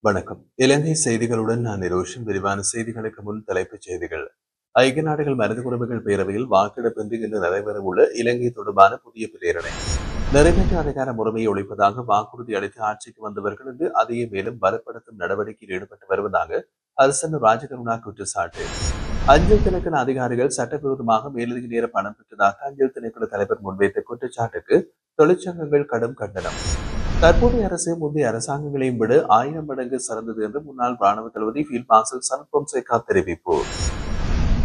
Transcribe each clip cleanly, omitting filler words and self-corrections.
வணக்கம். இலங்கை செய்திகளுடன் நான் நிரோஷன். விரிவான செய்திகளுக்கு முன் தலைப்புச் செய்திகள். ஐக்கிய நாடுகள் மனித உரிமைகள் பேரவையில் வாக்கெடுப்பின்றி இன்று நடைபெறவுள்ள இலங்கை தொடர்பான புதிய பிரேரணை. நிறைவேற்று அதிகார முறைமையை ஒழிப்பதாக வாக்குறுதி அளித்து ஆட்சிக்கு வந்தவர்கள் என்று அதையே மேலும் பலப்படுத்தும் நடவடிக்கையில் ஈடுபட்டு வருவதாக அரசன் ராஜகருணா குற்றச்சாட்டு. அஞ்சல் திணைக்கள அதிகாரிகள் சட்டவிரோதமாக மேலதிக நேர பணம் பெற்றதாக அஞ்சல் திணைக்கள தலைவர் முன்வைத்த குற்றச்சாட்டுக்கு தொழிற்சங்கங்கள் கடும் கண்டனம். தற்போதைய அரசு முந்தைய அரசாங்கங்களையும் விட 1000 மடங்கு சிறந்தது என்று முன்னாள் ராணுவ தளபதி ஃபீல்ட் மார்ஷல் சரத் பொன்சேகா தெரிவிப்பு.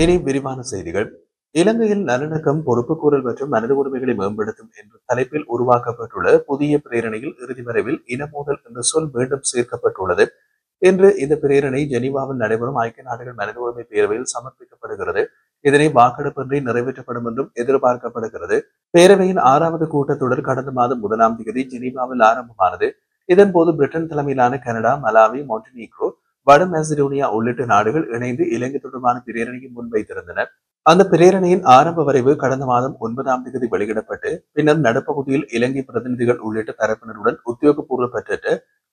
இனி விரிவான செய்திகள். இலங்கையில் நல்லிணக்கம், பொறுப்புக்கூறல் மற்றும் மனித உரிமைகளை மேம்படுத்தும் என்ற தலைப்பில் உருவாக்கப்பட்டுள்ள புதிய பிரேரணையில் இறுதி வரைவில் இனமோதல் என்ற சொல் மீண்டும் சேர்க்கப்பட்டுள்ளது. இன்று இந்த பிரேரணை ஜெனீவாவில் நடைபெறும் ஐக்கிய நாடுகள் மனித உரிமை பேரவையில் சமர்ப்பிக்கப்படுகிறது. இதனை வாக்கெடுப்பின்றி நிறைவேற்றப்படும் என்றும் எதிர்பார்க்கப்படுகிறது. பேரவையின் 6வது கூட்டத்தொடர் கடந்த மாதம் 1ஆம் தேதி ஜெனீவாவில் ஆரம்பமானது. இதன்போது பிரிட்டன் தலைமையிலான கனடா, மலாவி, மாண்டினீக்ரோ, வட மெசடோனியா உள்ளிட்ட நாடுகள் இணைந்து இலங்கை தொடர்பான பிரேரணையை முன்வைத்திருந்தன. அந்த பிரேரணையின் ஆரம்ப வரைவு கடந்த மாதம் 9ஆம் தேதி வெளியிடப்பட்டு பின்னர் நடுப்பகுதியில் இலங்கை பிரதிநிதிகள் உள்ளிட்ட தரப்பினருடன் உத்தியோகபூர்வ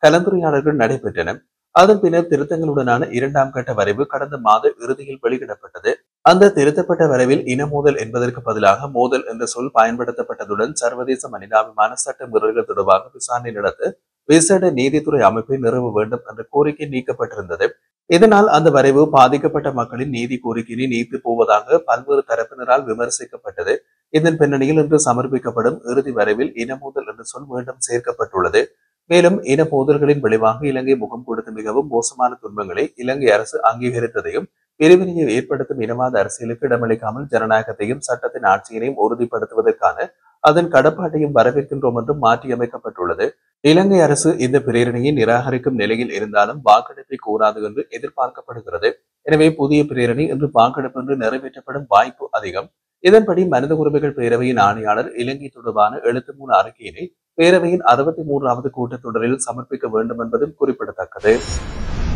கலந்துரையாடல்கள் நடைபெற்றன. அதன் பின்னர் திருத்தங்களுடனான 2ஆம் கட்ட வரைவு கடந்த மாத இறுதியில் வெளியிடப்பட்டது. அந்த திருத்தப்பட்ட வரைவில் இனமோதல் என்பதற்கு பதிலாக மோதல் என்ற சொல் பயன்படுத்தப்பட்டதுடன் சர்வதேச மனிதாபிமான சட்ட மீறல்கள் தொடர்பாக விசாரணை நடத்த விசேட நீதித்துறை அமைப்பை நிறுவ வேண்டும் என்ற கோரிக்கை நீக்கப்பட்டிருந்தது. இதனால் அந்த வரைவு பாதிக்கப்பட்ட மக்களின் நீதி கோரிக்கையை நீத்து போவதாக பல்வேறு தரப்பினரால் விமர்சிக்கப்பட்டது. இதன் பின்னணியில் இன்று சமர்ப்பிக்கப்படும் இறுதி வரைவில் இனமோதல் என்ற சொல் மீண்டும் சேர்க்கப்பட்டுள்ளது. மேலும் இன மோதல்களின் விளைவாக இலங்கை முகம் கொடுத்த மிகவும் மோசமான துன்பங்களை இலங்கை அரசு அங்கீகரித்ததையும் பிரிவினையை ஏற்படுத்தும் இனவாத அரசியலுக்கு இடமளிக்காமல் ஜனநாயகத்தையும் சட்டத்தின் ஆட்சியினையும் உறுதிப்படுத்துவதற்கான அதன் கடப்பாட்டையும் வரவேற்கின்றோம் என்றும் மாற்றியமைக்கப்பட்டுள்ளது. இலங்கை அரசு இந்த பிரேரணையை நிராகரிக்கும் நிலையில் இருந்தாலும் வாக்கெடுப்பை கோராது என்று எதிர்பார்க்கப்படுகிறது. எனவே புதிய பிரேரணை இன்று வாக்கெடுப்பு என்று நிறைவேற்றப்படும் வாய்ப்பு அதிகம். இதன்படி மனித உரிமைகள் பேரவையின் ஆணையாளர் இலங்கை தொடர்பான எழுத்து மூல அறிக்கையினை பேரவையின் 63வது கூட்டத்தொடரில் சமர்ப்பிக்க வேண்டும் என்பதும் குறிப்பிடத்தக்கது.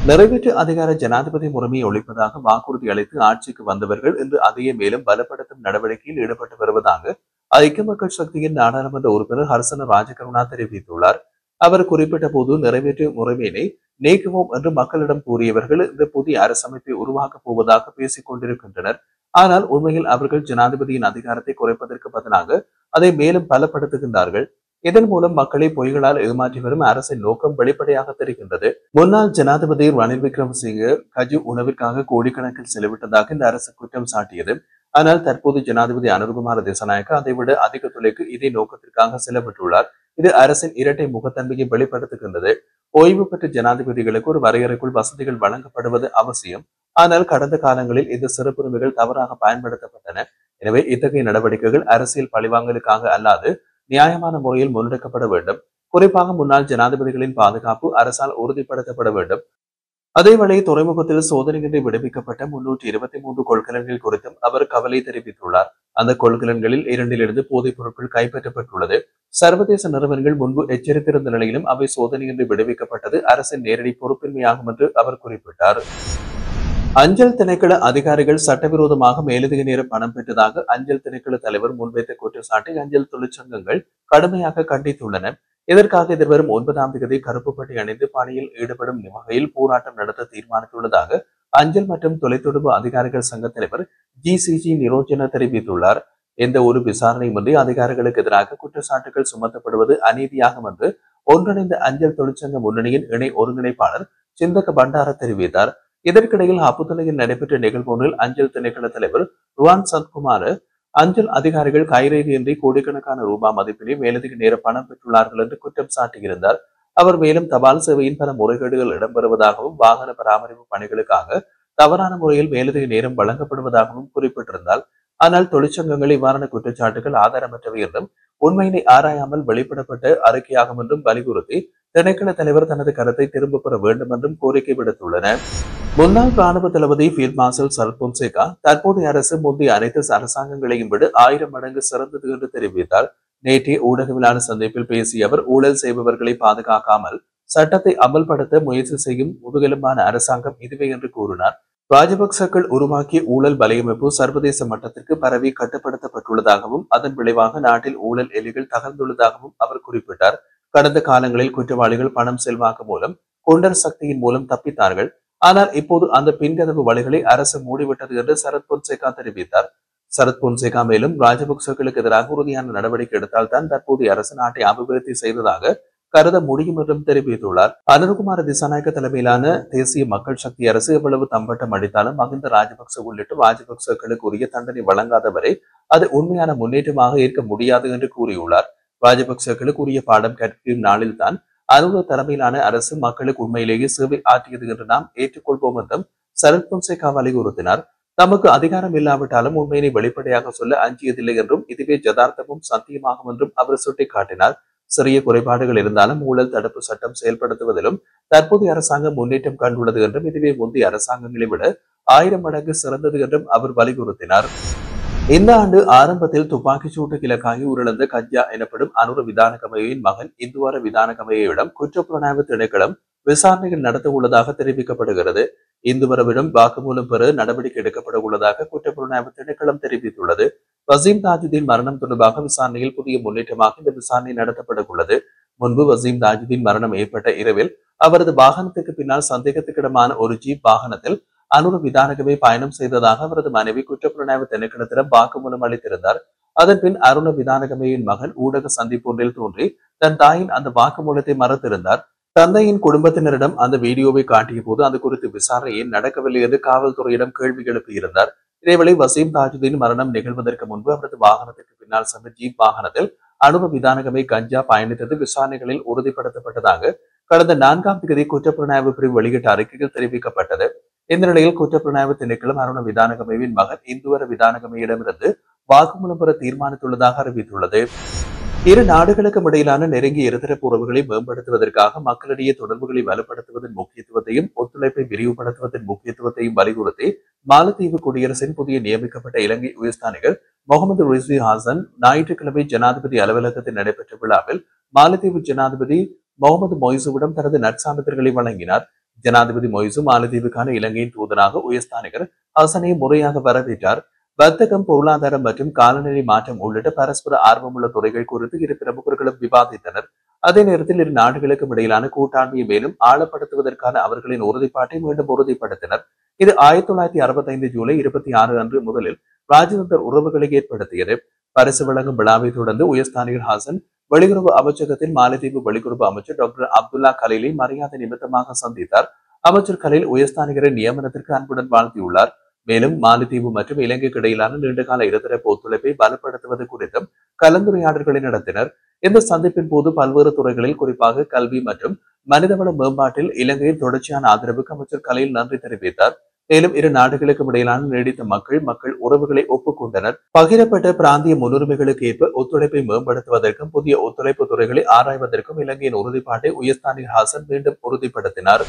நிறைவேற்று அதிகார ஜனாதிபதி முறைமையை ஒழிப்பதாக வாக்குறுதி அளித்து ஆட்சிக்கு வந்தவர்கள் இன்று அதையே மேலும் பலப்படுத்தும் நடவடிக்கையில் ஈடுபட்டு வருவதாக ஐக்கிய மக்கள் சக்தியின் நாடாளுமன்ற உறுப்பினர் ஹர்சன ராஜகருணா தெரிவித்துள்ளார். அவர் குறிப்பிட்ட போது நிறைவேற்று முறைமையினை நீக்குவோம் என்று மக்களிடம் கூறியவர்கள் இந்த புதிய அரசமைப்பை உருவாக்கப் போவதாக பேசிக் கொண்டிருக்கின்றனர். ஆனால் உண்மையில் அவர்கள் ஜனாதிபதியின் அதிகாரத்தை குறைப்பதற்கு பதிலாக அதை மேலும் பலப்படுத்துகின்றார்கள். இதன் மூலம் மக்களை பொய்களால் ஏமாற்றி வரும் அரசின் நோக்கம் வெளிப்படையாக தெரிகின்றது. முன்னாள் ஜனாதிபதி ரணில் விக்ரமசிங்கே கஜு உணவிற்காக கோடிக்கணக்கில் செலவிட்டதாக இந்த அரசு குற்றம் சாட்டியது. ஆனால் தற்போது ஜனாதிபதி அனுர்குமார திசாநாயக்க அதைவிட அதிக தொலைக்கு இதே நோக்கத்திற்காக செலவிட்டுள்ளார். இது அரசின் இரட்டை முகத்தன்மையை வெளிப்படுத்துகின்றது. ஓய்வு பெற்ற ஜனாதிபதிகளுக்கு ஒரு வரையறைக்குள் வசதிகள் வழங்கப்படுவது அவசியம். ஆனால் கடந்த காலங்களில் இந்த சிறப்புரிமைகள் தவறாக பயன்படுத்தப்பட்டன. எனவே இத்தகைய நடவடிக்கைகள் அரசியல் பழிவாங்கலுக்காக அல்லாது நியாயமான முறையில் முன்னெடுக்கப்பட வேண்டும். குறிப்பாக முன்னாள் ஜனாதிபதிகளின் பாதுகாப்பு அரசால் உறுதிப்படுத்தப்பட வேண்டும். அதேவேளை துறைமுகத்தில் சோதனையின்றி விடுவிக்கப்பட்ட 323 கொள்கலன்கள் குறித்தும் அவர் கவலை தெரிவித்துள்ளார். அந்த கொள்கலன்களில் 2 போதைப் பொருட்கள் கைப்பற்றப்பட்டுள்ளது. சர்வதேச நிறுவனங்கள் முன்பு எச்சரித்திருந்த நிலையிலும் அவை சோதனையின்றி விடுவிக்கப்பட்டது அரசின் நேரடி பொறுப்பின்மையாகும் என்று அவர் குறிப்பிட்டார். அஞ்சல் திணைக்கள அதிகாரிகள் சட்டவிரோதமாக மேலதிக நேர பணம் பெற்றதாக அஞ்சல் திணைக்கள தலைவர் முன்வைத்த குற்றச்சாட்டை அஞ்சல் தொழிற்சங்கங்கள் கடுமையாக கண்டித்துள்ளன. இதற்காக எதிர்வரும் 9ஆம் தேதி கருப்பு பட்டை அணிந்து பணியில் ஈடுபடும் வகையில் போராட்டம் நடத்த தீர்மானித்துள்ளதாக அஞ்சல் மற்றும் தொலைத்தொடர்பு அதிகாரிகள் சங்க தலைவர் ஜி நிரோஜன தெரிவித்துள்ளார். எந்த ஒரு விசாரணையுமின்றி அதிகாரிகளுக்கு எதிராக குற்றச்சாட்டுகள் சுமத்தப்படுவது அநீதியாகும் என்று ஒன்றிணைந்த அஞ்சல் தொழிற்சங்க முன்னணியின் இணை ஒருங்கிணைப்பாளர் சிந்தக பண்டார தெரிவித்தார். இதற்கிடையில் அப்புத்தலையில் நடைபெற்ற நிகழ்வு ஒன்றில் அஞ்சல் திணைக்கள தலைவர் ருவான் சத்குமார் அஞ்சல் அதிகாரிகள் கைரேகையின்றி கோடிக்கணக்கான ரூபாய் மதிப்பிலே மேலதிக நேர பணம் பெற்றுள்ளார்கள் என்று குற்றம் சாட்டியிருந்தார். அவர் மேலும் தபால் சேவையின் பல முறைகேடுகள் இடம்பெறுவதாகவும் வாகன பராமரிப்பு பணிகளுக்காக தவறான முறையில் மேலதிக நேரம் வழங்கப்படுவதாகவும் குறிப்பிட்டிருந்தார். ஆனால் தொழிற்சங்கங்கள் இவ்வாறான குற்றச்சாட்டுகள் ஆதாரமற்றவை என்றும் உண்மையினை ஆராயாமல் வெளியிடப்பட்ட அறிக்கையாகும் என்றும் வலியுறுத்தி திணைக்கள தலைவர் தனது கருத்தை திரும்ப பெற வேண்டும் என்றும் கோரிக்கை விடுத்துள்ளனர். முன்னாள் ராணுவ தளபதி ஃபீல்ட் மார்ஷல் சரத் பொன்சேகா தற்போதைய அரசு முந்தைய அனைத்து அரசாங்கங்களையும் விட 1000 மடங்கு சிறந்தது என்று தெரிவித்தார். நேற்றைய ஊடகவியலாளர் சந்திப்பில் பேசிய அவர் ஊழல் செய்பவர்களை பாதுகாக்காமல் சட்டத்தை அமல்படுத்த முயற்சி செய்யும் முதுகெலும்பான அரசாங்கம் இதுவே என்று கூறினார். ராஜபக்சக்கள் உருவாக்கிய ஊழல் வலையமைப்பு சர்வதேச மட்டத்திற்கு பரவி கட்டுப்படுத்தப்பட்டுள்ளதாகவும் அதன் விளைவாக நாட்டில் ஊழல் எலிகள் தகர்ந்துள்ளதாகவும் அவர் குறிப்பிட்டார். கடந்த காலங்களில் குற்றவாளிகள் பணம் செல்வாக்கு மூலம் கொண்டர் சக்தியின் மூலம் தப்பித்தார்கள். ஆனால் இப்போது அந்த பின்கதவு வழிகளை அரசு மூடிவிட்டது என்று சரத் பொன்சேகா தெரிவித்தார். சரத் பொன்சேகா மேலும் ராஜபக்சர்களுக்கு எதிராக உறுதியான நடவடிக்கை எடுத்தால் தான் தற்போதைய அரசு நாட்டை அபிவிருத்தி செய்ததாக கருத முடியும் என்றும் தெரிவித்துள்ளார். அனுரகுமார திசாநாயக்க தலைமையிலான தேசிய மக்கள் சக்தி அரசு எவ்வளவு தம்பட்டம் அடித்தாலும் மகிந்த ராஜபக்ச உள்ளிட்ட ராஜபக்சர்களுக்கு உரிய தண்டனை வழங்காதவரை அது உண்மையான முன்னேற்றமாக ஏற்க முடியாது என்று கூறியுள்ளார். ராஜபக்சர்களுக்கு உரிய பாடம் கற்கும் நாளில்தான் அனுர தலைமையிலான அரசு மக்களுக்கு உண்மையிலேயே சேவை ஆற்றியது என்று நாம் ஏற்றுக்கொள்வோம் என்றும் சரத் பொன்சேகா வலியுறுத்தினார். தமக்கு அதிகாரம் இல்லாவிட்டாலும் உண்மையினை வெளிப்படையாக சொல்ல அஞ்சியதில்லை என்றும் இதுவே ஜதார்த்தமும் சத்தியமாகும் என்றும் அவர் சுட்டிக்காட்டினார். சிறிய குறைபாடுகள் இருந்தாலும் ஊழல் தடுப்பு சட்டம் செயல்படுத்துவதிலும் தற்போதைய அரசாங்கம் முன்னேற்றம் கண்டுள்ளது என்றும் இதுவே முந்தைய அரசாங்கங்களை விட 1000 மடங்கு சிறந்தது என்றும் அவர் வலியுறுத்தினார். இந்த ஆண்டு ஆரம்பத்தில் துப்பாக்கிச் சூட்டுக்கு இலக்காகி உயிரிழந்த கஜ்ஜா எனப்படும் அனுர விதானகமையின் மகன் இந்துவார விதானகமையிடம் குற்றப்புலனாய்வு திணைக்களம் விசாரணைகள் நடத்த உள்ளதாக தெரிவிக்கப்படுகிறது. இந்துவரவிடம் வாக்குமூலம் பெற நடவடிக்கை எடுக்கப்பட உள்ளதாக குற்றப்புலனாய்வு திணைக்களம் தெரிவித்துள்ளது. வசீம் தாஜுதீன் மரணம் தொடர்பாக விசாரணையில் புதிய முன்னேற்றமாக இந்த விசாரணை நடத்தப்பட உள்ளது. முன்பு வசீம் தாஜுதீன் மரணம் ஏற்பட்ட இரவில் அவரது வாகனத்துக்கு பின்னால் சந்தேகத்துக்கிடமான ஒரு ஜீப் வாகனத்தில் அனுர விதானகமே பயணம் செய்ததாக அவரது மனைவி குற்றப்புலனாய்வு திணைக்களத்திடம் வாக்குமூலம் அளித்திருந்தார். அதன் பின் அருண விதானகமையின் மகன் ஊடக சந்திப்பொன்றில் தோன்றி தன் தாயின் அந்த வாக்குமூலத்தை மறுத்திருந்தார். தந்தையின் குடும்பத்தினரிடம் அந்த வீடியோவை காட்டிய போது அது குறித்து விசாரணை ஏன் நடக்கவில்லை என்று காவல்துறையிடம் கேள்வி எழுப்பியிருந்தார். இதேவேளை வசீம் தாஜுதீன் மரணம் நிகழ்வதற்கு முன்பு அவரது வாகனத்திற்கு பின்னால் சென்ற ஜீப் வாகனத்தில் அனுர விதானகமை கஞ்சா பயணித்தது விசாரணைகளில் உறுதிப்படுத்தப்பட்டதாக கடந்த 4ஆம் தேதி குற்றப்புலனாய்வு பிரிவு வெளியிட்ட அறிக்கையில் தெரிவிக்கப்பட்டது. இந்த நிலையில் குற்றப்புலனாய்வு திணைக்களம் அருண விதானகமையின் மகன் இந்துவர விதானகமையிடமிருந்து வாக்குமூலம் பெற தீர்மானித்துள்ளதாக அறிவித்துள்ளது. இரு நாடுகளுக்கும் இடையிலான நெருங்கிய இருதரப்பு உறவுகளை மேம்படுத்துவதற்காக மக்களிடையே தொடர்புகளை வலுப்படுத்துவதன் முக்கியத்துவத்தையும் ஒத்துழைப்பை விரிவுபடுத்துவதன் முக்கியத்துவத்தையும் வலியுறுத்தி மாலத்தீவு குடியரசின் புதிய நியமிக்கப்பட்ட இலங்கை உயர்ஸ்தானிகர் முகமது ரிஸ்வி ஹாசன் ஞாயிற்றுக்கிழமை ஜனாதிபதி அலுவலகத்தில் நடைபெற்ற விழாவில் மாலத்தீவு ஜனாதிபதி முகமது மொய்சுவிடம் தனது நற்சான்றிதழ்களை வழங்கினார். ஜனாதிபதி மொய்சு மாலத்தீவுக்கான இலங்கையின் தூதராக உயர்ஸ்தானிகர் ஹசனை முறையாக வரவேற்றார். வர்த்தகம், பொருளாதாரம் மற்றும் காலநிலை மாற்றம் உள்ளிட்ட பரஸ்பர ஆர்வமுள்ள துறைகள் குறித்து இரு பிரமுகர்களும் விவாதித்தனர். அதே நேரத்தில் இரு நாடுகளுக்கும் இடையிலான கூட்டாண்மையை மேலும் ஆழப்படுத்துவதற்கான அவர்களின் உறுதிப்பாட்டை மீண்டும் உறுதிப்படுத்தினர். இது 1965 ஜூலை 26 அன்று முதலில் ராஜதந்திர உறவுகளை ஏற்படுத்தியது. பரிசு வழங்கும் விழாவை தொடர்ந்து உயர்ஸ்தானிகர் ஹாசன் வெளியுறவு அமைச்சகத்தின் மாலத்தீவு வெளியுறவு அமைச்சர் டாக்டர் அப்துல்லா கலீலை மரியாதை நிமித்தமாக சந்தித்தார். அமைச்சர் கலீல் உயர்ஸ்தானிகரின் நியமனத்திற்கு அன்புடன் வாழ்த்தியுள்ளார். மேலும் மாலத்தீவு மற்றும் இலங்கைக்கு இடையிலான நீண்டகால இருதரப்பு ஒத்துழைப்பை பலப்படுத்துவது குறித்தும் கலந்துரையாடல்களை நடத்தினர். இந்த சந்திப்பின் போது பல்வேறு துறைகளில் குறிப்பாக கல்வி மற்றும் மனிதவள மேம்பாட்டில் இலங்கையின் தொடர்ச்சியான ஆதரவுக்கு அமைச்சர் கலீல் நன்றி தெரிவித்தார். மேலும் இரு நாடுகளுக்கும் இடையிலான நீடித்த மக்கள் உறவுகளை ஒப்புக்கொண்டனர். பகிரப்பட்ட பிராந்திய முன்னுரிமைகளுக்கு ஏற்ப ஒத்துழைப்பை மேம்படுத்துவதற்கும் புதிய ஒத்துழைப்பு துறைகளை ஆராய்வதற்கும் இலங்கையின் உறுதிப்பாட்டை உயர்ஸ்தானிகர் ஹாசன் மீண்டும் உறுதிப்படுத்தினார்.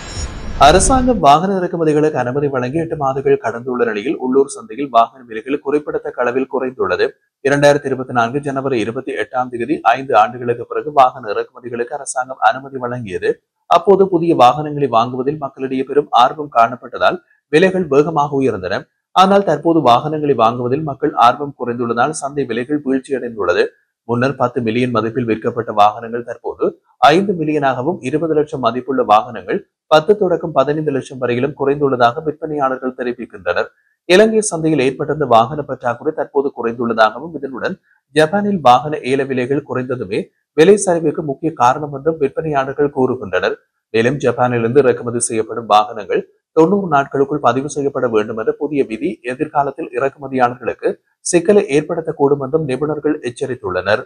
அரசாங்கம் வாகன இறக்குமதிகளுக்கு அனுமதி வழங்கி 8 மாதங்கள் கடந்துள்ள நிலையில் உள்ளூர் சந்தையில் வாகன விலைகள் குறிப்பிடத்தக்க அளவில் குறைந்துள்ளது. 2024 ஜனவரி 28ஆம் தேதி 5 ஆண்டுகளுக்கு பிறகு வாகன இறக்குமதிகளுக்கு அரசாங்கம் அனுமதி வழங்கியது. அப்போது புதிய வாகனங்களை வாங்குவதில் மக்களிடையே பெரும் ஆர்வம் காணப்பட்டதால் விலைகள் வேகமாக உயர்ந்தன. ஆனால் தற்போது வாகனங்களை வாங்குவதில் மக்கள் ஆர்வம் குறைந்துள்ளதால் சந்தை விலைகள் வீழ்ச்சியடைந்துள்ளது. முன்னர் 10 மில்லியன் மதிப்பில் விற்கப்பட்ட வாகனங்கள் தற்போது 5 மில்லியனாகவும் 20 லட்சம் மதிப்புள்ள வாகனங்கள் 10 தொடக்கம் 15 லட்சம் வரையிலும் குறைந்துள்ளதாக விற்பனையாளர்கள் தெரிவிக்கின்றனர். இலங்கை சந்தையில் ஏற்பட்டிருந்த வாகன பற்றாக்குறை தற்போது குறைந்துள்ளதாகவும் இதனுடன் ஜப்பானில் வாகன ஏல விலைகள் குறைந்ததுமே விலை சரிவுக்கு முக்கிய காரணம் என்றும் விற்பனையாளர்கள் கூறுகின்றனர். மேலும் ஜப்பானிலிருந்து இறக்குமதி செய்யப்படும் வாகனங்கள் 90 நாட்களுக்குள் பதிவு செய்யப்பட வேண்டும் என்ற புதிய விதி எதிர்காலத்தில் இறக்குமதியாளர்களுக்கு சிக்கலை ஏற்படுத்தக்கூடும் என்றும் நிபுணர்கள் எச்சரித்துள்ளனர்.